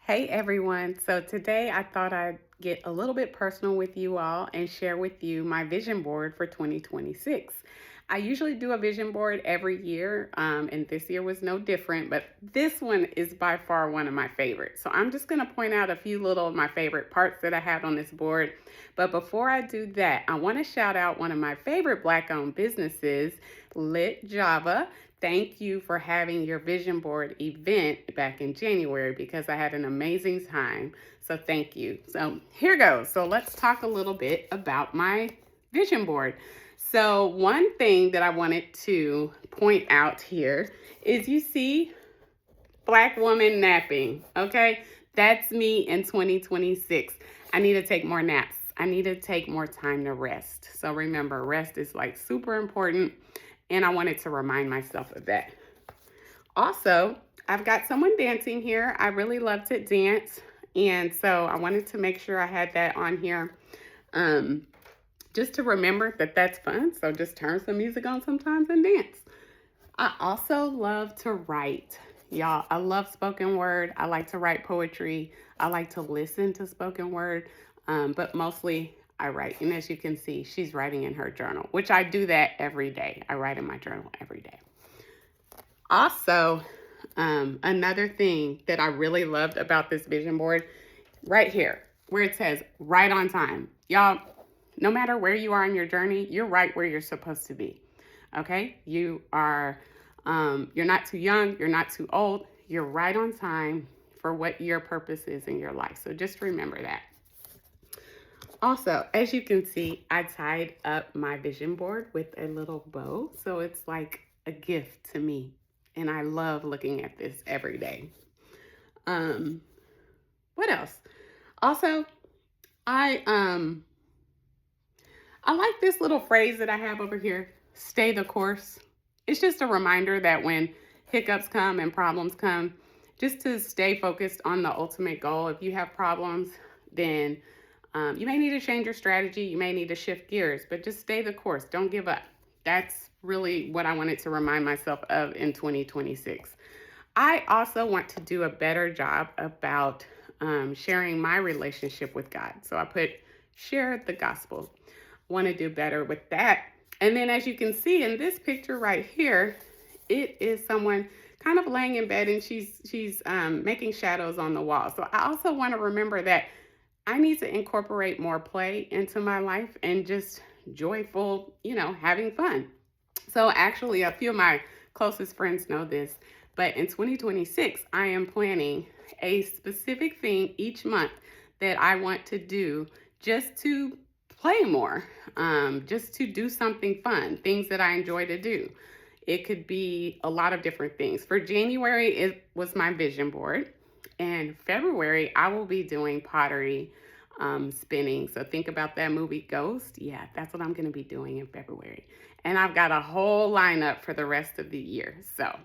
Hey everyone. So today I thought I'd get a little bit personal with you all and share with you my vision board for 2026. I usually do a vision board every year, and this year was no different, but this one is by far one of my favorites. So I'm just going to point out a few little of my favorite parts that I have on this board. But before I do that, I want to shout out one of my favorite Black owned businesses, Lit Java. Thank you for having your vision board event back in January because I had an amazing time. So thank you. So here goes. So let's talk a little bit about my vision board. So one thing that I wanted to point out here is you see Black woman napping, okay? That's me in 2026. I need to take more naps. I need to take more time to rest. So remember, rest is like super important, and I wanted to remind myself of that. Also, I've got someone dancing here. I really love to dance, and so I wanted to make sure I had that on here. Just to remember that that's fun. So just turn some music on sometimes and dance. I also love to write. Y'all, I love spoken word. I like to write poetry. I like to listen to spoken word, but mostly I write. And as you can see, she's writing in her journal, which I do that every day. I write in my journal every day. Also, another thing that I really loved about this vision board, right here, where it says right on time. Y'all, no matter where you are in your journey, you're right where you're supposed to be. Okay? You're not too young, you're not too old, you're right on time for what your purpose is in your life. So just remember that. Also, as you can see, I tied up my vision board with a little bow. So it's like a gift to me. And I love looking at this every day. What else? Also, I I like this little phrase that I have over here, stay the course. It's just a reminder that when hiccups come and problems come, just to stay focused on the ultimate goal. If you have problems, then you may need to change your strategy. You may need to shift gears, but just stay the course. Don't give up. That's really what I wanted to remind myself of in 2026. I also want to do a better job about sharing my relationship with God. So I put share the gospel. Want to do better with that. And then as you can see in this picture right here, it is someone kind of laying in bed and she's making shadows on the wall. So I also want to remember that I need to incorporate more play into my life and just joyful, having fun. So actually, a few of my closest friends know this, but in 2026, I am planning a specific thing each month that I want to do just to play more, just to do something fun, things that I enjoy to do. It could be a lot of different things. For January, it was my vision board. And February, I will be doing pottery spinning. So think about that movie Ghost. Yeah, that's what I'm going to be doing in February. And I've got a whole lineup for the rest of the year. So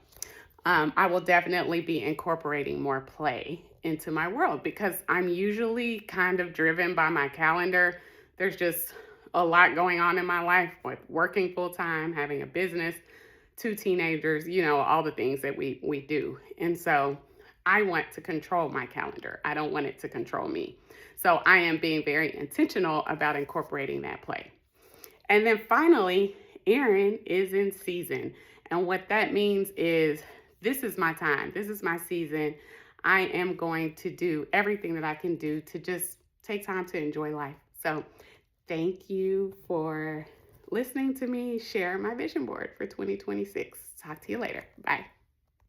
I will definitely be incorporating more play into my world because I'm usually kind of driven by my calendar. There's just a lot going on in my life with working full time, having a business, two teenagers, all the things that we do. And so I want to control my calendar. I don't want it to control me. So I am being very intentional about incorporating that play. And then finally, Erin is in season. And what that means is this is my time. This is my season. I am going to do everything that I can do to just take time to enjoy life. So thank you for listening to me share my vision board for 2026. Talk to you later. Bye.